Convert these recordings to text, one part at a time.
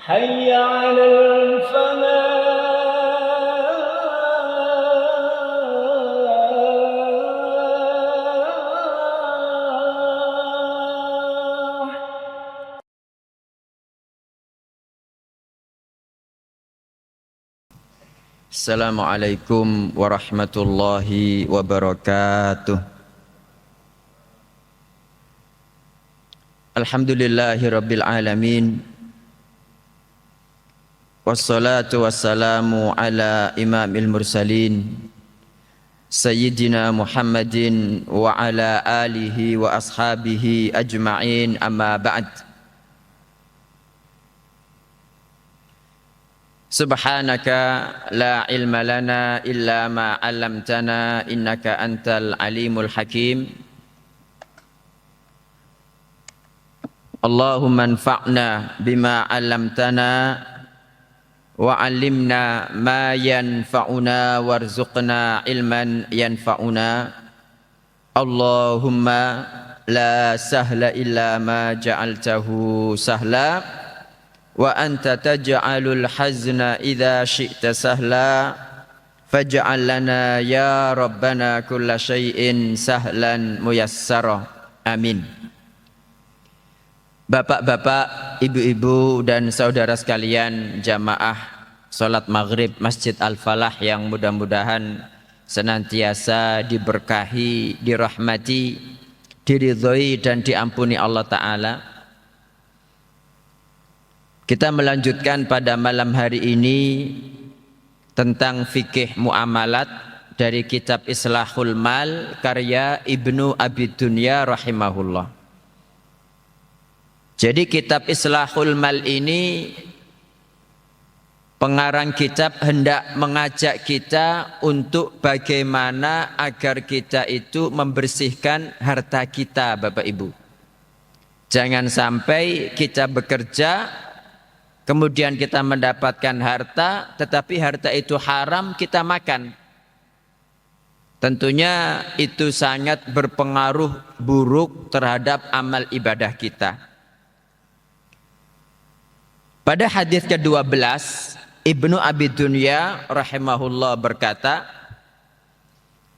حي على الفلاح. Assalamualaikum warahmatullahi wabarakatuh. Alhamdulillahi rabbil alamin. Wassalatu wassalamu ala imamil mursalin Sayyidina Muhammadin wa ala alihi wa ashabihi ajma'in, amma ba'd. Subhanaka la ilma lana illa ma 'allamtana innaka antal alimul hakim. Allahumma anfa'na bima 'allamtana wa 'allimna ma yanfa'una warzuqna ilman yanfa'una. Allahumma la sahla illa ma ja'altahu sahla wa anta taj'alul hazna idza syi'ta sahla faj'al lana ya rabbana kulla syai'in sahlan muyassara. Amin. Bapak-bapak, ibu-ibu dan saudara sekalian, jamaah salat maghrib Masjid Al-Falah yang mudah-mudahan senantiasa diberkahi, dirahmati, diridhoi dan diampuni Allah Ta'ala. Kita melanjutkan pada malam hari ini tentang fikih muamalat dari kitab Islahul Mal karya Ibnu Abi Dunya rahimahullah. Jadi kitab Islahul Mal ini pengarang kitab hendak mengajak kita untuk bagaimana agar kita itu membersihkan harta kita, Bapak Ibu. Jangan sampai kita bekerja kemudian kita mendapatkan harta, tetapi harta itu haram kita makan. Tentunya itu sangat berpengaruh buruk terhadap amal ibadah kita. Pada hadis ke-12, Ibnu Abi Dunya rahimahullah berkata,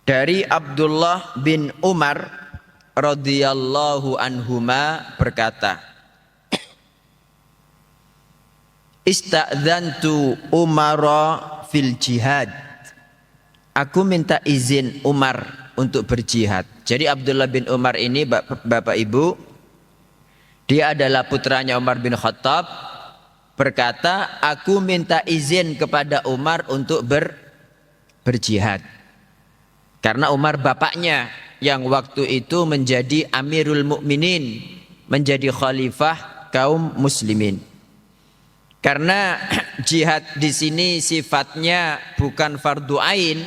dari Abdullah bin Umar radhiyallahu anhuma berkata, Ista'dzantu Umara fil jihad. Aku minta izin Umar untuk berjihad. Jadi Abdullah bin Umar ini, Bapak Ibu, dia adalah putranya Umar bin Khattab, berkata, aku minta izin kepada Umar untuk berjihad. Karena Umar bapaknya yang waktu itu menjadi Amirul Mukminin, menjadi khalifah kaum muslimin. Karena jihad di sini sifatnya bukan fardu ain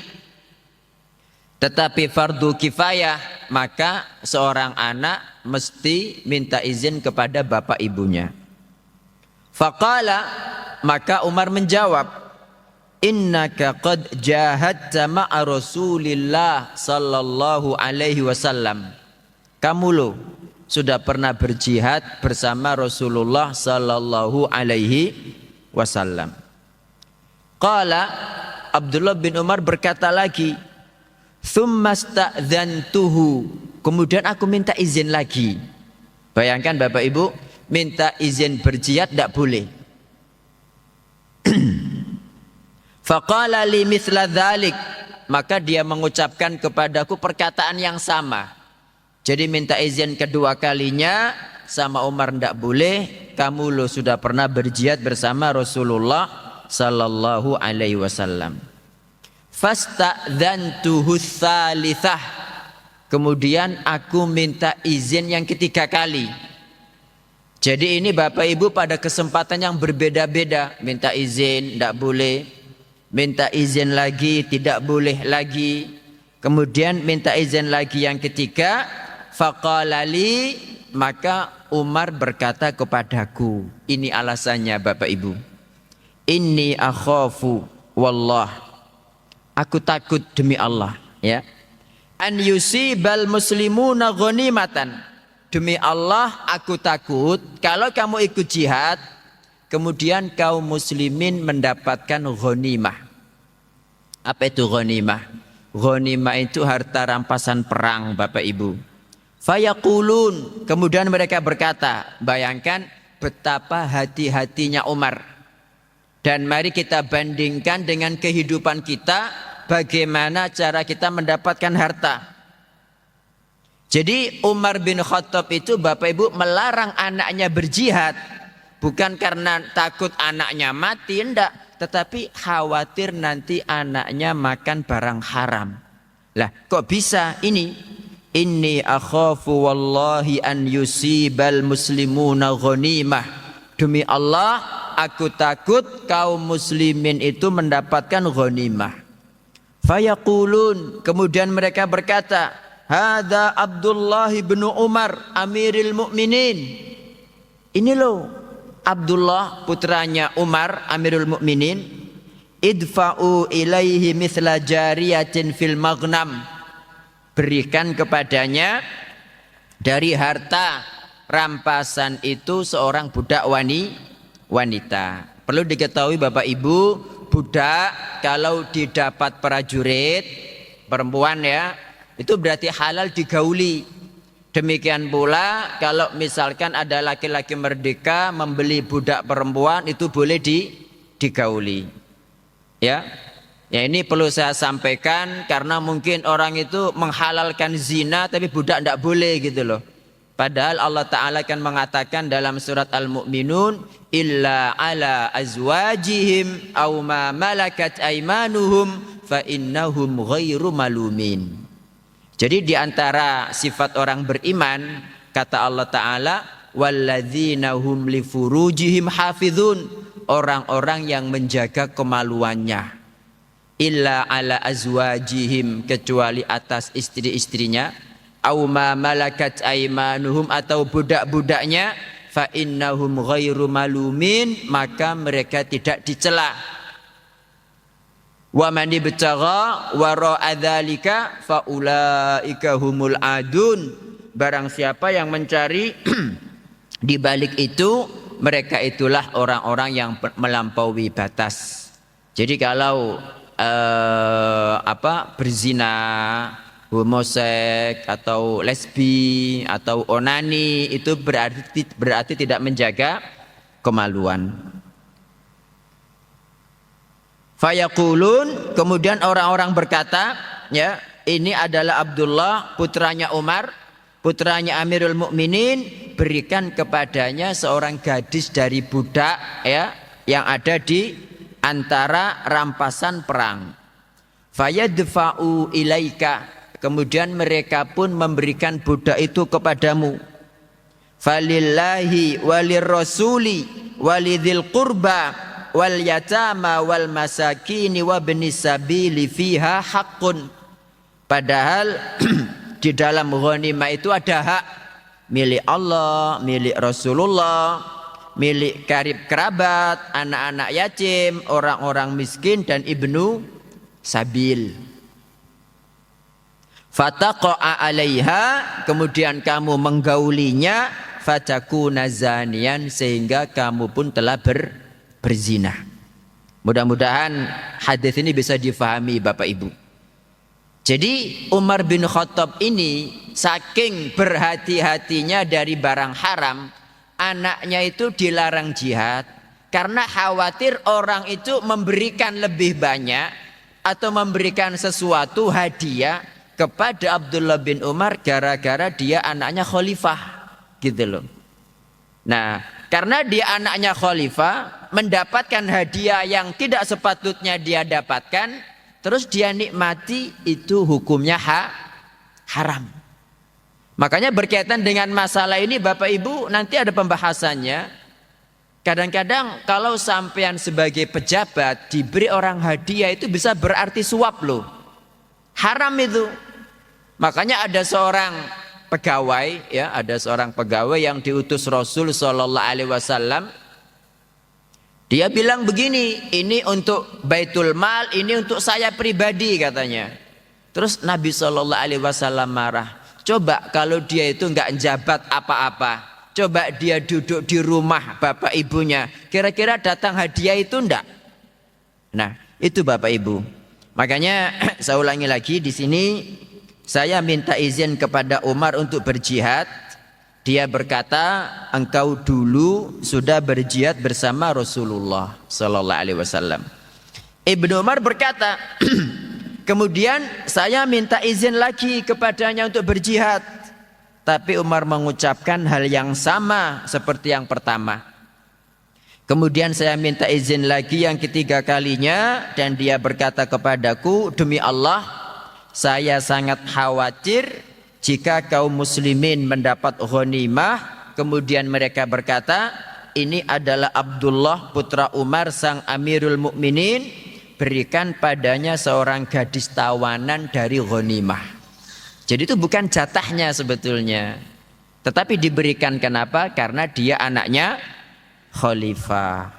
tetapi fardu kifayah, maka seorang anak mesti minta izin kepada bapak ibunya. Faqala, maka Umar menjawab, innaka qad jahadta ma'a Rasulillah sallallahu alaihi wasallam. Kamu loh sudah pernah berjihad bersama Rasulullah sallallahu alaihi wasallam. Qala, Abdullah bin Umar berkata lagi, thumma sta'dzantuhu, kemudian aku minta izin lagi. Bayangkan Bapak Ibu, minta izin berjihad tidak boleh. Faqala li mithla dzalik, maka dia mengucapkan kepadaku perkataan yang sama. Jadi minta izin kedua kalinya sama Umar tidak boleh. Kamu lo sudah pernah berjihad bersama Rasulullah sallallahu alaihi wasallam. Fasta'dzantuhu tsalitsah, kemudian aku minta izin yang ketiga kali. Jadi ini Bapak Ibu pada kesempatan yang berbeda-beda, minta izin tidak boleh, minta izin lagi tidak boleh lagi, kemudian minta izin lagi yang ketiga. Faqalali, maka Umar berkata kepadaku, ini alasannya Bapak Ibu, inni akhafu wallah, aku takut demi Allah, ya, an yusibal muslimuna ghanimatan, demi Allah aku takut kalau kamu ikut jihad kemudian kaum muslimin mendapatkan ghanimah. Apa itu ghanimah? Ghanimah itu harta rampasan perang, Bapak Ibu. Fayaqulun, kemudian mereka berkata, bayangkan betapa hati-hatinya Umar. Dan mari kita bandingkan dengan kehidupan kita, bagaimana cara kita mendapatkan harta. Jadi Umar bin Khattab itu Bapak Ibu melarang anaknya berjihad. Bukan karena takut anaknya mati, enggak. Tetapi khawatir nanti anaknya makan barang haram. Lah kok bisa ini? Inni akhafu wallahi an yusibal muslimuna ghanimah. Demi Allah, aku takut kaum muslimin itu mendapatkan ghanimah. Fayaqulun, kemudian mereka berkata, hadza Abdullah bin Umar Amiril Mukminin. Ini loh Abdullah putranya Umar Amirul Mukminin. Idfa'u ilaihi mithla jariyatin fil maghnam. Berikan kepadanya dari harta rampasan itu seorang budak wanita. Perlu diketahui Bapak Ibu, budak kalau didapat prajurit perempuan ya, itu berarti halal digauli. Demikian pula kalau misalkan ada laki-laki merdeka membeli budak perempuan itu boleh digauli. Ya. Ya ini perlu saya sampaikan karena mungkin orang itu menghalalkan zina tapi budak tidak boleh gitu loh. Padahal Allah Ta'ala kan mengatakan dalam surat Al-Mu'minun, illa ala azwajihim aw ma malakat aimanuhum fa innahum ghairu malumin. Jadi di antara sifat orang beriman, kata Allah Ta'ala, walladzina hum li furujihim hafizun, orang-orang yang menjaga kemaluannya. Illa ala azwajihim, kecuali atas istri-istrinya, au ma malakat aimanuhum, atau budak-budaknya, fa innahum ghairu malumin, maka mereka tidak dicela. Wa man ibtagha wara'a dzalika fa ulaika humul adun. Barang siapa yang mencari di balik itu, mereka itulah orang-orang yang melampaui batas. Jadi kalau berzina, homoseks atau lesbi atau onani itu berarti tidak menjaga kemaluan. Fayaqulun, kemudian orang-orang berkata, ya, ini adalah Abdullah putranya Umar, putranya Amirul Mukminin, berikan kepadanya seorang gadis dari budak ya yang ada di antara rampasan perang. Fayadfa'u ilaika, kemudian mereka pun memberikan budak itu kepadamu. Falillahi walirrasuli walidhil qurba wal yatama wal masakini wa ibnis sabili fiha haqqun. Padahal di dalam ghanimah itu ada hak milik Allah, milik Rasulullah, milik karib kerabat, anak-anak yatim, orang-orang miskin dan ibnu sabil. Fataqa'a 'alaiha, kemudian kamu menggaulinya, fatakuna zaniyan, sehingga kamu pun telah berzina. Mudah-mudahan hadis ini bisa difahami Bapak Ibu. Jadi Umar bin Khattab ini saking berhati-hatinya dari barang haram, anaknya itu dilarang jihad karena khawatir orang itu memberikan lebih banyak atau memberikan sesuatu hadiah kepada Abdullah bin Umar gara-gara dia anaknya khalifah gitu loh. Nah, karena dia anaknya khalifah mendapatkan hadiah yang tidak sepatutnya dia dapatkan, terus dia nikmati, itu hukumnya haram. Makanya berkaitan dengan masalah ini Bapak Ibu nanti ada pembahasannya. Kadang-kadang kalau sampean sebagai pejabat diberi orang hadiah itu bisa berarti suap loh. Haram itu. Makanya ada seorang pegawai ya, ada seorang pegawai yang diutus Rasul sallallahu alaihi wasallam. Dia bilang begini, ini untuk Baitul Mal, ini untuk saya pribadi katanya. Terus Nabi sallallahu alaihi wasallam marah. Coba kalau dia itu enggak jabat apa-apa, Coba dia duduk di rumah bapak ibunya, kira-kira datang hadiah itu enggak? Nah, itu Bapak Ibu. Makanya saya ulangi lagi di sini, saya minta izin kepada Umar untuk berjihad. Dia berkata, engkau dulu sudah berjihad bersama Rasulullah sallallahu alaihi wasallam. Ibnu Umar berkata, kemudian saya minta izin lagi kepadanya untuk berjihad. Tapi Umar mengucapkan hal yang sama seperti yang pertama. Kemudian saya minta izin lagi yang ketiga kalinya, dan dia berkata kepadaku, demi Allah, saya sangat khawatir jika kaum muslimin mendapat ghanimah, kemudian mereka berkata, ini adalah Abdullah putra Umar sang Amirul Mukminin, berikan padanya seorang gadis tawanan dari ghanimah. Jadi itu bukan jatahnya sebetulnya, tetapi diberikan kenapa? Karena dia anaknya khalifah.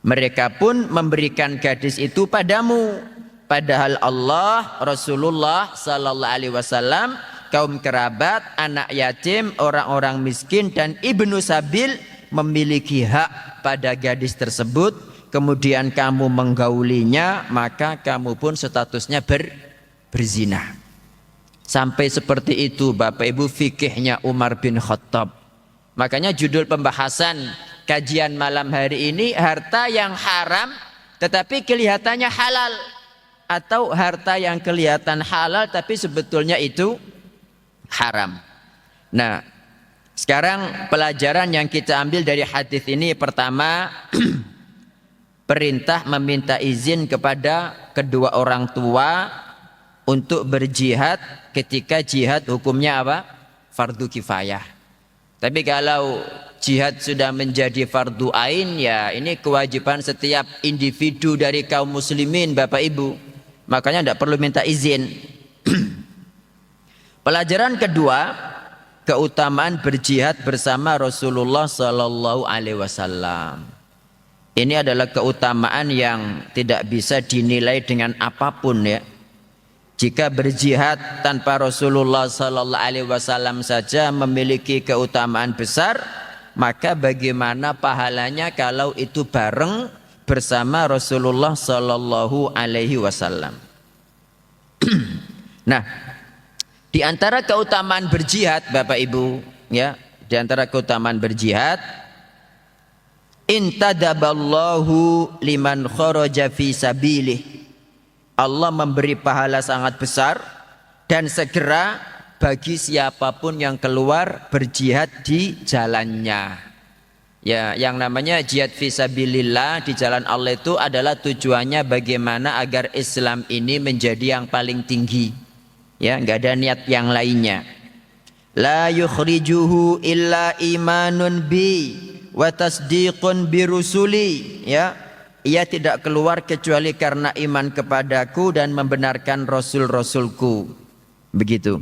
Mereka pun memberikan gadis itu padamu, padahal Allah, Rasulullah sallallahu alaihi wasallam, kaum kerabat, anak yatim, orang-orang miskin dan ibnu sabil memiliki hak pada gadis tersebut. Kemudian kamu menggaulinya, maka kamu pun statusnya berzina. Sampai seperti itu Bapak Ibu fikihnya Umar bin Khattab. Makanya judul pembahasan kajian malam hari ini, harta yang haram tetapi kelihatannya halal, atau harta yang kelihatan halal tapi sebetulnya itu haram. Nah, sekarang pelajaran yang kita ambil dari hadis ini, pertama, perintah meminta izin kepada kedua orang tua untuk berjihad ketika jihad hukumnya apa? Fardu kifayah. Tapi kalau jihad sudah menjadi fardu ain, ya ini kewajiban setiap individu dari kaum muslimin Bapak Ibu. Makanya tidak perlu minta izin. Pelajaran kedua, keutamaan berjihad bersama Rasulullah sallallahu alaihi wasallam. Ini adalah keutamaan yang tidak bisa dinilai dengan apapun ya. Jika berjihad tanpa Rasulullah sallallahu alaihi wasallam saja memiliki keutamaan besar, maka bagaimana pahalanya kalau itu bareng bersama Rasulullah sallallahu alaihi wasallam. Nah, di antara keutamaan berjihad Bapak Ibu, ya, di antara keutamaan berjihad, intadaballahu liman kharaja fi sabilih. Allah memberi pahala sangat besar dan segera bagi siapapun yang keluar berjihad di jalannya. Ya, yang namanya jihad fisabilillah di jalan Allah itu adalah tujuannya bagaimana agar Islam ini menjadi yang paling tinggi. Ya, enggak ada niat yang lainnya. La yukhrijuhu illa imanun bi wa tasdiqun bi rusuli, ya. Ia tidak keluar kecuali karena iman kepadaku dan membenarkan rasul-rasulku. Begitu.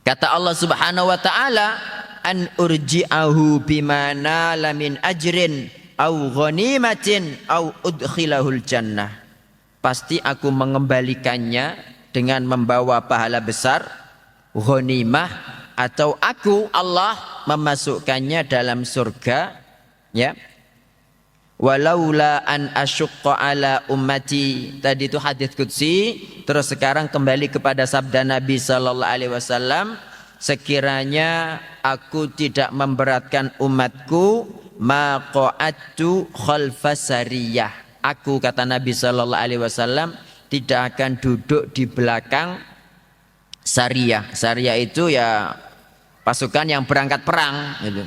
Kata Allah Subhanahu wa taala, an urji'ahu bimana lamin ajrin au ghanimatin au udkhilahul jannah. Pasti aku mengembalikannya dengan membawa pahala besar, ghanimah, atau aku Allah memasukkannya dalam surga, ya. Walaula an asyqa ala ummati, tadi itu hadis qudsi. Terus sekarang kembali kepada sabda Nabi sallallahu alaihi wasallam, sekiranya aku tidak memberatkan umatku, ma qa'attu khalfas sariyah. Aku, kata Nabi sallallahu alaihi wasallam, tidak akan duduk di belakang sariyah. Sariyah itu ya pasukan yang berangkat perang gitu.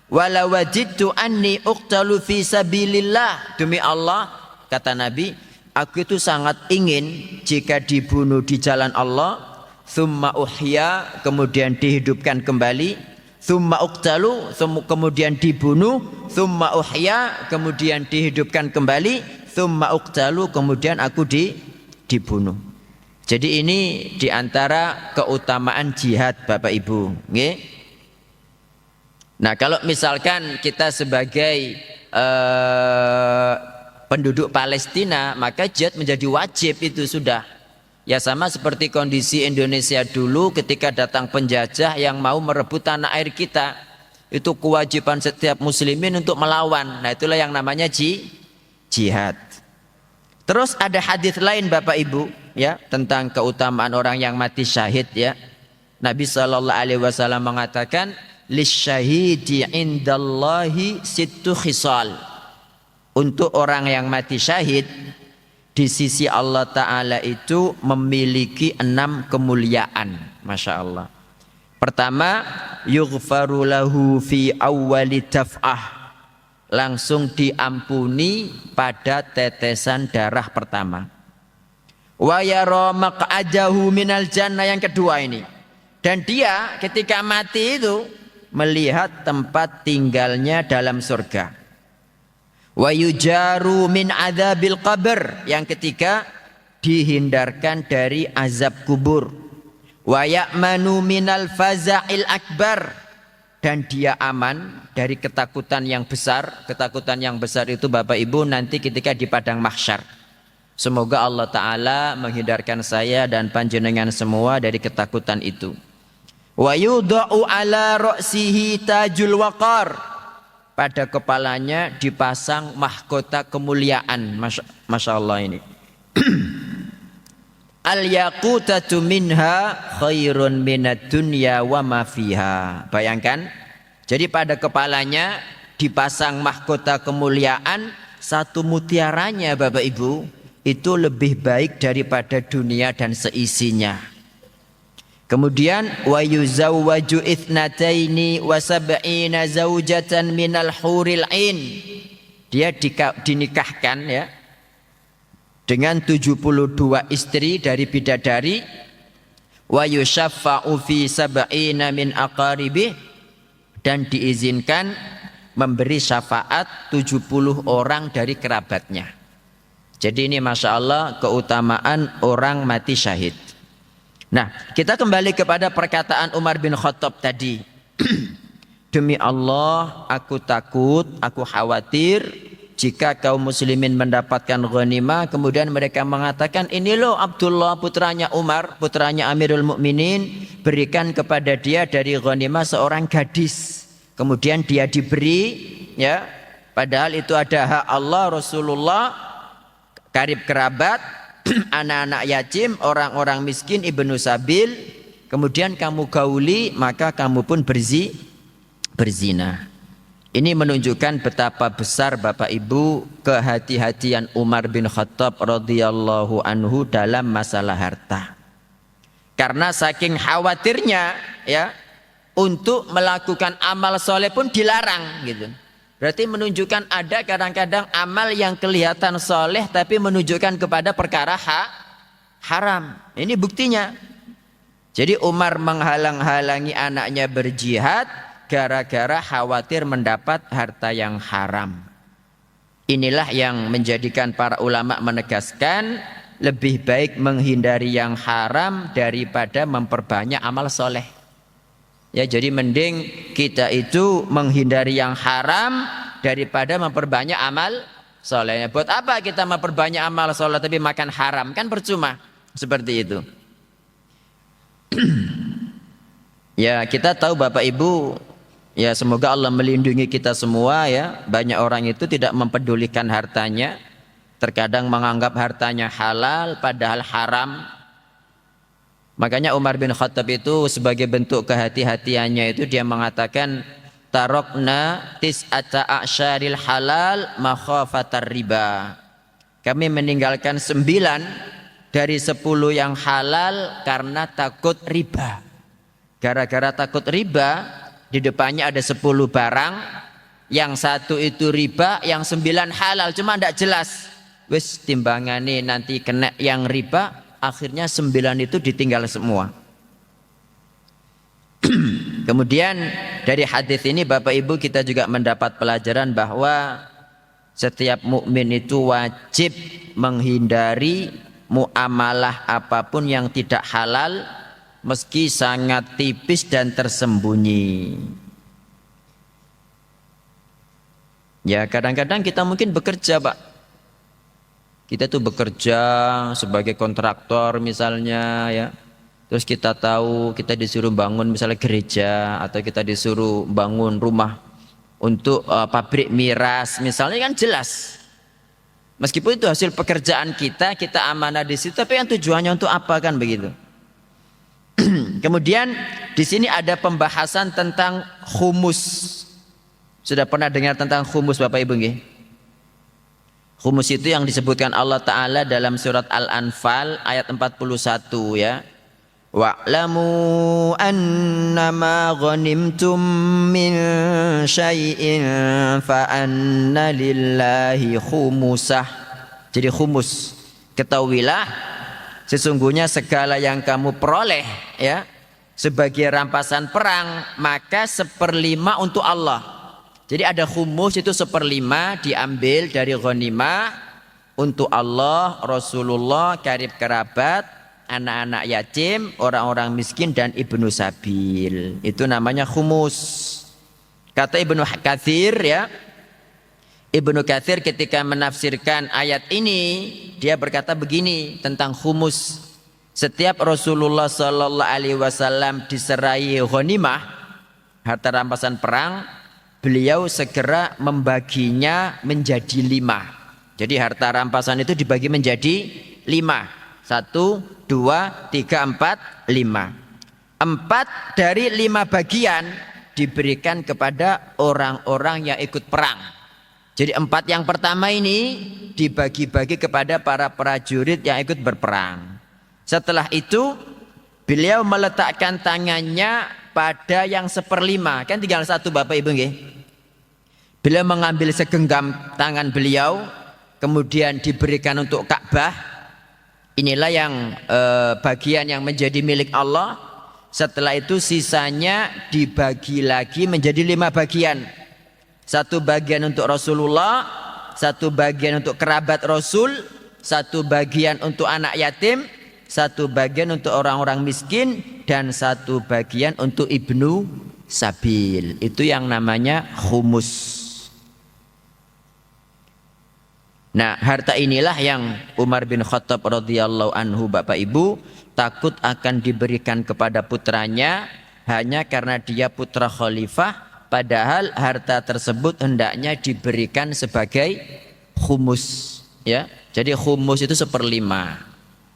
Wala wajidtu anni uqtalu fi sabilillah, demi Allah, kata Nabi, aku itu sangat ingin jika dibunuh di jalan Allah, thumma uhya, kemudian dihidupkan kembali, thumma uqtalu, kemudian dibunuh, thumma uhya, kemudian dihidupkan kembali, thumma uqtalu, kemudian aku dibunuh. Jadi ini diantara keutamaan jihad Bapak Ibu, nggih. Nah, kalau misalkan kita sebagai penduduk Palestina, maka jihad menjadi wajib, itu sudah. Ya sama seperti kondisi Indonesia dulu ketika datang penjajah yang mau merebut tanah air kita. Itu kewajiban setiap muslimin untuk melawan. Nah, itulah yang namanya jihad. Terus ada hadis lain Bapak Ibu ya tentang keutamaan orang yang mati syahid ya. Nabi SAW mengatakan lisyahidi indallahi sittu khisal. Untuk orang yang mati syahid di sisi Allah Ta'ala itu memiliki 6 kemuliaan. Masya Allah. Pertama, yughfaru lahu fi awwali daf'ah. Langsung diampuni pada tetesan darah pertama. Wa yara maq'adahu minal jannah, yang kedua ini. Dan dia ketika mati itu melihat tempat tinggalnya dalam surga. Wa yujaru min adzabil qabr, yang ketiga dihindarkan dari azab kubur. Wa ya'manu minal faza'il akbar, dan dia aman dari ketakutan yang besar. Ketakutan yang besar itu Bapak Ibu nanti ketika di padang mahsyar. Semoga Allah Ta'ala menghindarkan saya dan panjenengan semua dari ketakutan itu. Wa yudha'u ala ra'sihi tajul waqar, pada kepalanya dipasang mahkota kemuliaan. Masya Allah ini. Al-yaqutatu minha khairun minad dunya wa ma fiha. Bayangkan, jadi pada kepalanya dipasang mahkota kemuliaan, satu mutiaranya Bapak Ibu itu lebih baik daripada dunia dan seisinya. Kemudian wa yuzawwaju ithnataini wa sab'ina zaujatan minal huril ain. Dia dinikahkan ya dengan 72 istri dari bidadari. Wa yushaffa'u fi sab'ina min aqaribih, dan diizinkan memberi syafaat 70 orang dari kerabatnya. Jadi ini Masya Allah keutamaan orang mati syahid. Nah, kita kembali kepada perkataan Umar bin Khattab tadi. Demi Allah, aku takut, aku khawatir jika kaum muslimin mendapatkan ghanimah, kemudian mereka mengatakan, ini loh Abdullah putranya Umar, putranya Amirul Mukminin, berikan kepada dia dari ghanimah seorang gadis. Kemudian dia diberi, ya, padahal itu ada hak Allah, Rasulullah, karib kerabat, anak-anak yatim, orang-orang miskin, ibnu sabil. Kemudian kamu gauli, maka kamu pun berzina. Ini menunjukkan betapa besar Bapak Ibu kehati-hatian Umar bin Khattab radhiyallahu anhu dalam masalah harta. Karena saking khawatirnya ya untuk melakukan amal soleh pun dilarang gitu. Berarti menunjukkan ada kadang-kadang amal yang kelihatan soleh tapi menunjukkan kepada perkara haram. Ini buktinya. Jadi Umar menghalang-halangi anaknya berjihad gara-gara khawatir mendapat harta yang haram. Inilah yang menjadikan para ulama menegaskan lebih baik menghindari yang haram daripada memperbanyak amal soleh. Ya, jadi mending kita itu menghindari yang haram daripada memperbanyak amal soleh. Buat apa kita memperbanyak amal soleh tapi makan haram? Kan percuma. Seperti itu. Ya, kita tahu Bapak Ibu, ya semoga Allah melindungi kita semua ya. Banyak orang itu tidak mempedulikan hartanya. Terkadang menganggap hartanya halal padahal haram. Makanya Umar bin Khattab itu sebagai bentuk kehati-hatiannya itu dia mengatakan tarokna tis'ata a'syaril halal makhafatar riba. Kami meninggalkan 9 dari 10 yang halal karena takut riba. Gara-gara takut riba, di depannya ada 10 barang, yang 1 itu riba, yang 9 halal, cuma tidak jelas. Wis timbangane nanti kena yang riba, akhirnya 9 itu ditinggal semua. Kemudian dari hadis ini Bapak Ibu kita juga mendapat pelajaran bahwa setiap mukmin itu wajib menghindari muamalah apapun yang tidak halal meski sangat tipis dan tersembunyi. Ya kadang-kadang kita mungkin bekerja Pak. Kita tuh bekerja sebagai kontraktor misalnya ya. terus kita tahu kita disuruh bangun misalnya gereja atau kita disuruh bangun rumah untuk pabrik miras misalnya, kan jelas. Meskipun itu hasil pekerjaan kita, kita amanah di situ, tapi yang tujuannya untuk apa, kan begitu. Kemudian di sini ada pembahasan tentang khumus. Sudah pernah dengar tentang khumus Bapak Ibu nggih? Khumus itu yang disebutkan Allah Ta'ala dalam surat Al-Anfal ayat 41 ya. Wa'lamu annama ghanimtum min syai'in fa anna lillahi khumusah. Jadi khumus, ketahuilah sesungguhnya segala yang kamu peroleh ya sebagai rampasan perang, maka 1/5 untuk Allah. Jadi ada khumus itu 1/5 diambil dari ghanimah untuk Allah, Rasulullah, karib kerabat, anak-anak yatim, orang-orang miskin dan ibnu sabil. Itu namanya khumus. Kata Ibnu Katsir ya. Ibnu Katsir ketika menafsirkan ayat ini, dia berkata begini tentang khumus. Setiap Rasulullah sallallahu alaihi wasallam diserai ghanimah, harta rampasan perang, beliau segera membaginya menjadi 5. Jadi harta rampasan itu dibagi menjadi 5. 1, 2, 3, 4, 5. 4 dari 5 bagian diberikan kepada orang-orang yang ikut perang. Jadi 4 yang pertama ini dibagi-bagi kepada para prajurit yang ikut berperang. Setelah itu beliau meletakkan tangannya pada yang 1/5. Kan tinggal 1 Bapak Ibu nggih. Beliau mengambil segenggam tangan beliau, kemudian diberikan untuk Ka'bah. Inilah yang bagian yang menjadi milik Allah. Setelah itu sisanya dibagi lagi menjadi 5 bagian. 1 bagian untuk Rasulullah, 1 bagian untuk kerabat Rasul, 1 bagian untuk anak yatim, 1 bagian untuk orang-orang miskin, dan 1 bagian untuk ibnu sabil. Itu yang namanya khumus. Nah, harta inilah yang Umar bin Khattab radhiyallahu anhu Bapak Ibu takut akan diberikan kepada putranya hanya karena dia putra khalifah, padahal harta tersebut hendaknya diberikan sebagai khumus ya. Jadi khumus itu 1/5.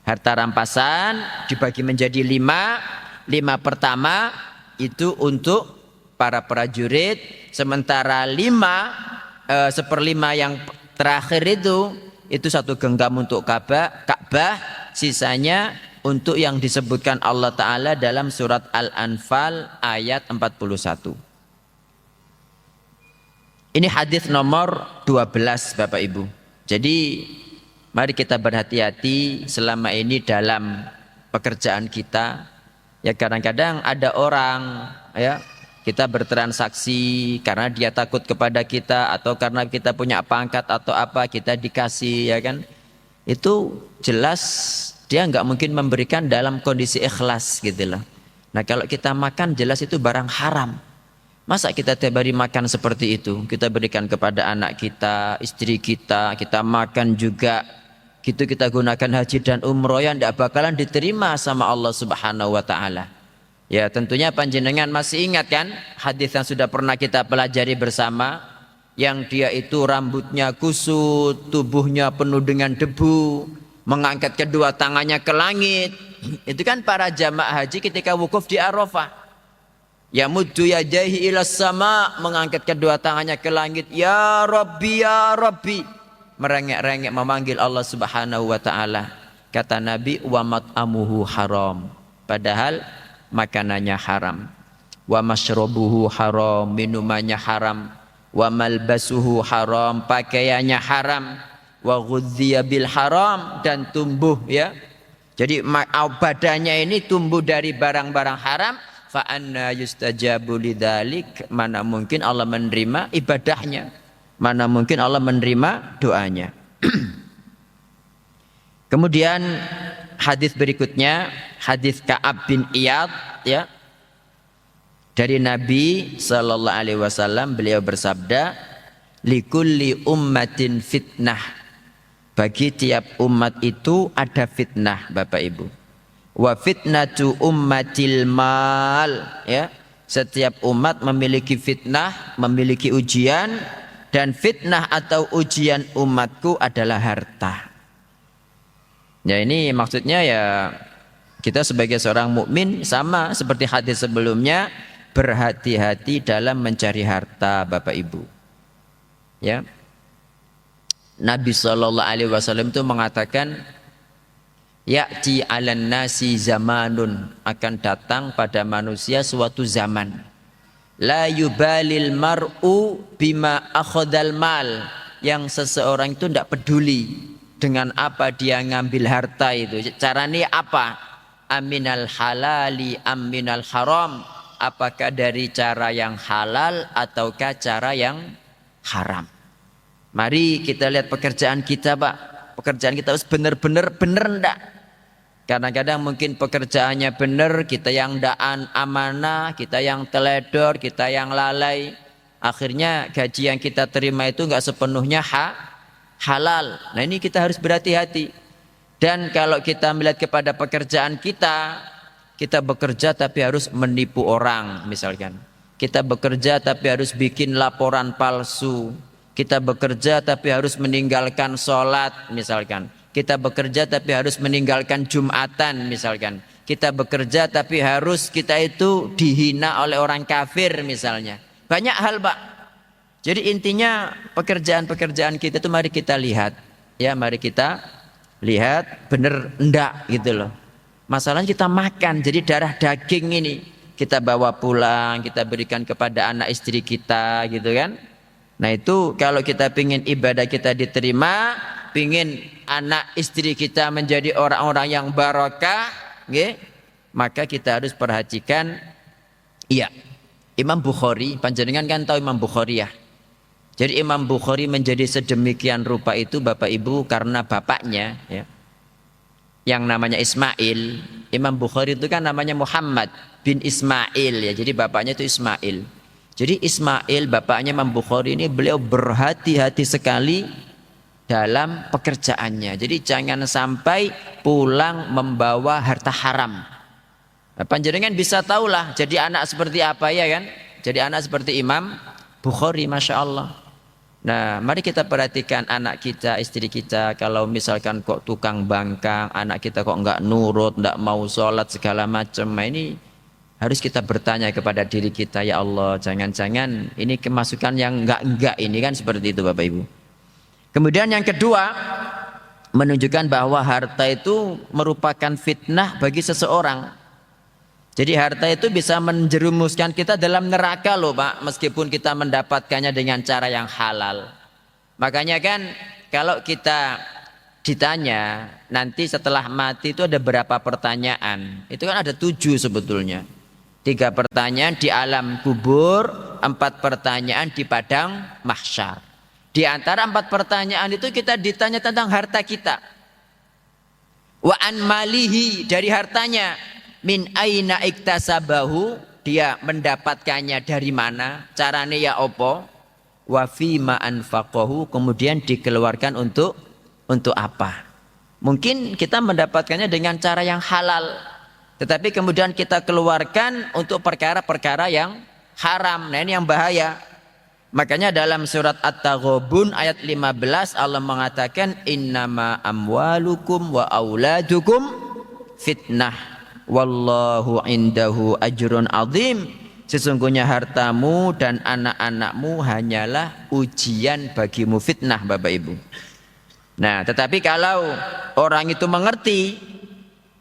Harta rampasan dibagi menjadi 5. 5 pertama itu untuk para prajurit, sementara 1/5 yang terakhir itu 1 genggam untuk Ka'bah, sisanya untuk yang disebutkan Allah Ta'ala dalam surat Al-Anfal ayat 41. Ini hadis nomor 12 Bapak Ibu. Jadi mari kita berhati-hati selama ini dalam pekerjaan kita. Ya kadang-kadang ada orang ya, kita bertransaksi karena dia takut kepada kita atau karena kita punya pangkat atau apa, kita dikasih ya kan. Itu jelas dia nggak mungkin memberikan dalam kondisi ikhlas gitu loh. Nah kalau kita makan jelas itu barang haram. Masa kita tiap hari makan seperti itu? Kita berikan kepada anak kita, istri kita, kita makan juga. Gitu kita gunakan haji dan umroh yang tidak bakalan diterima sama Allah Subhanahu wa Ta'ala. Ya tentunya panjenengan masih ingat kan hadis yang sudah pernah kita pelajari bersama, yang dia itu rambutnya kusut, tubuhnya penuh dengan debu, mengangkat kedua tangannya ke langit. Itu kan para jamaah haji ketika wukuf di Arafah. Ya muddu yadayhi ilas sama, mengangkat kedua tangannya ke langit, ya Rabbi ya Rabbi, merengek-rengek memanggil Allah Subhanahu wa Ta'ala. Kata Nabi, wa mat'amuhu haram, padahal makanannya haram, wa masyrabuhu haram, minumannya haram, wa malbasuhu haram, pakaiannya haram, wa ghudhiya bil haram, dan tumbuh ya. Jadi badannya ini tumbuh dari barang-barang haram. Fa anna yustajabu lidzalik, mana mungkin Allah menerima ibadahnya, mana mungkin Allah menerima doanya. Kemudian hadis berikutnya, hadis Ka'ab bin Iyad ya. Dari Nabi sallallahu alaihi wasallam, beliau bersabda, likulli ummatin fitnah. Bagi tiap umat itu ada fitnah Bapak Ibu. Wa fitnatu ummatil mal, ya. Setiap umat memiliki fitnah, memiliki ujian, dan fitnah atau ujian umatku adalah harta. Ya, ini maksudnya ya kita sebagai seorang mukmin sama seperti hadis sebelumnya, berhati-hati dalam mencari harta, Bapak Ibu. Ya. Nabi SAW itu mengatakan, ya'ti 'alan nasi zamanun, akan datang pada manusia suatu zaman, la yubalil mar'u bima akhadal mal, yang seseorang itu tidak peduli dengan apa dia ngambil harta itu, caranya apa, aminal halali aminal haram, apakah dari cara yang halal ataukah cara yang haram. Mari kita lihat pekerjaan kita, Pak. Pekerjaan kita harus benar-benar benar enggak. Kadang-kadang mungkin pekerjaannya benar, kita yang daan amanah, kita yang teledor, kita yang lalai. Akhirnya gaji yang kita terima itu enggak sepenuhnya halal. Nah, ini kita harus berhati-hati. Dan kalau kita melihat kepada pekerjaan kita, kita bekerja tapi harus menipu orang misalkan. Kita bekerja tapi harus bikin laporan palsu. Kita bekerja tapi harus meninggalkan sholat misalkan. Kita bekerja tapi harus meninggalkan Jumatan misalkan. Kita bekerja tapi harus kita itu dihina oleh orang kafir misalnya. Banyak hal, Pak. Jadi intinya pekerjaan-pekerjaan kita itu mari kita lihat. Ya, mari kita lihat bener enggak gitu loh. Masalahnya kita makan, jadi darah daging ini kita bawa pulang, kita berikan kepada anak istri kita gitu kan. Nah itu kalau kita pingin ibadah kita diterima, pingin anak istri kita menjadi orang-orang yang barokah, okay, maka kita harus perhatikan. Iya, Imam Bukhari, panjenengan kan tahu Imam Bukhari ya. Jadi Imam Bukhari menjadi sedemikian rupa itu Bapak Ibu karena bapaknya ya, yang namanya Ismail. Imam Bukhari itu kan namanya Muhammad bin Ismail ya, jadi bapaknya itu Ismail. Jadi Ismail bapaknya Imam Bukhari ini beliau berhati-hati sekali dalam pekerjaannya. Jadi jangan sampai pulang membawa harta haram. Nah, panjenengan bisa tahulah jadi anak seperti apa ya kan? Jadi anak seperti Imam Bukhari, Masya Allah. Nah, mari kita perhatikan anak kita, istri kita. Kalau misalkan kok tukang bangkang, anak kita kok enggak nurut, enggak mau sholat segala macam. Nah, ini harus kita bertanya kepada diri kita, ya Allah, jangan-jangan ini kemasukan yang enggak ini kan seperti itu Bapak Ibu. Kemudian yang kedua, menunjukkan bahwa harta itu merupakan fitnah bagi seseorang. Jadi harta itu bisa menjerumuskan kita dalam neraka loh Pak, meskipun kita mendapatkannya dengan cara yang halal. Makanya kan kalau kita ditanya nanti setelah mati itu ada berapa pertanyaan, itu kan ada 7 sebetulnya. 3 pertanyaan di alam kubur, 4 pertanyaan di padang mahsyar. Di antara 4 pertanyaan itu kita ditanya tentang harta kita. Wa an malihi, dari hartanya. Min aina iktasabahu, dia mendapatkannya dari mana, caranya ya opo. Wa fima anfaqahu, kemudian dikeluarkan untuk apa. Mungkin kita mendapatkannya dengan cara yang halal, tetapi kemudian kita keluarkan untuk perkara-perkara yang haram. Nah ini yang bahaya. Makanya dalam surat At-Taghabun ayat 15 Allah mengatakan innama amwalukum wa auladukum fitnah wallahu indahu ajrun azim. Sesungguhnya hartamu dan anak-anakmu hanyalah ujian bagimu, fitnah Bapak Ibu. Nah, tetapi kalau orang itu mengerti,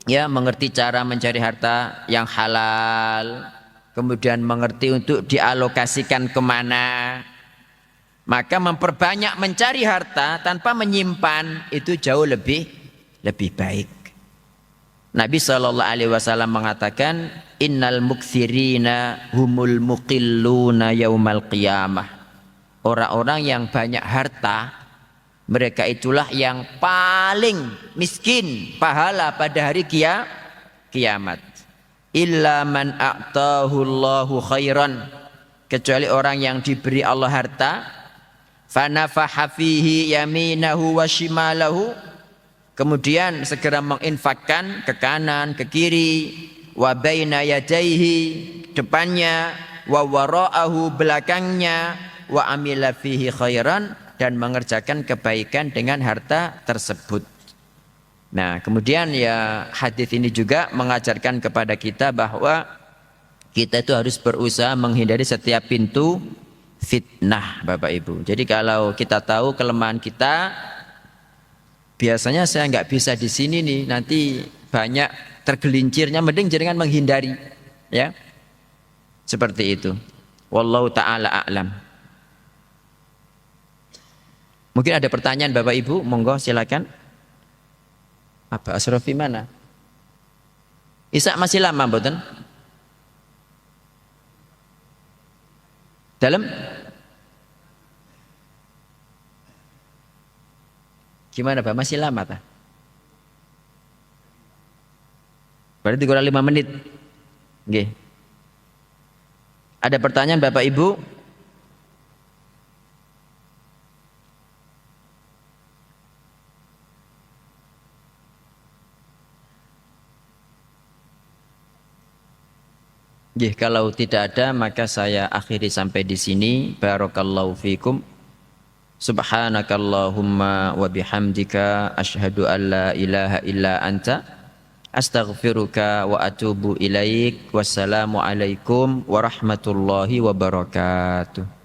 ya mengerti cara mencari harta yang halal, kemudian mengerti untuk dialokasikan kemana, maka memperbanyak mencari harta tanpa menyimpan itu jauh lebih baik. Nabi SAW mengatakan innal mukthirina humul muqilluna yaumal qiyamah. Orang-orang yang banyak harta, mereka itulah yang paling miskin pahala pada hari kiamat. Illa man a'tahu Allahu khairan, kecuali orang yang diberi Allah harta, fanafaha fihi yaminahu wa shimalahu, kemudian segera menginfakkan ke kanan, ke kiri, wa baina yadayhi, depannya, wa wara'ahu, belakangnya, wa amila fihi khairan, dan mengerjakan kebaikan dengan harta tersebut. Nah, kemudian ya hadis ini juga mengajarkan kepada kita bahwa kita itu harus berusaha menghindari setiap pintu fitnah, Bapak Ibu. Jadi kalau kita tahu kelemahan kita, biasanya saya nggak bisa di sini nih, nanti banyak tergelincirnya, mending jangan menghindari, ya. Seperti itu. Wallahu taala a'lam. Mungkin ada pertanyaan Bapak Ibu, monggo silakan. Apa Asrofi mana? Isa masih lama mboten? Dalam? Gimana Pak? Masih lama tak? Berarti kurang 5 menit. Oke. Ada pertanyaan Bapak Ibu? Kalau tidak ada maka saya akhiri sampai di sini. Barakallahu fikum. Subhanakallahumma wa bihamdika asyhadu an la ilaha illa anta astaghfiruka wa atubu ilaik. Wassalamu alaikum warahmatullahi wabarakatuh.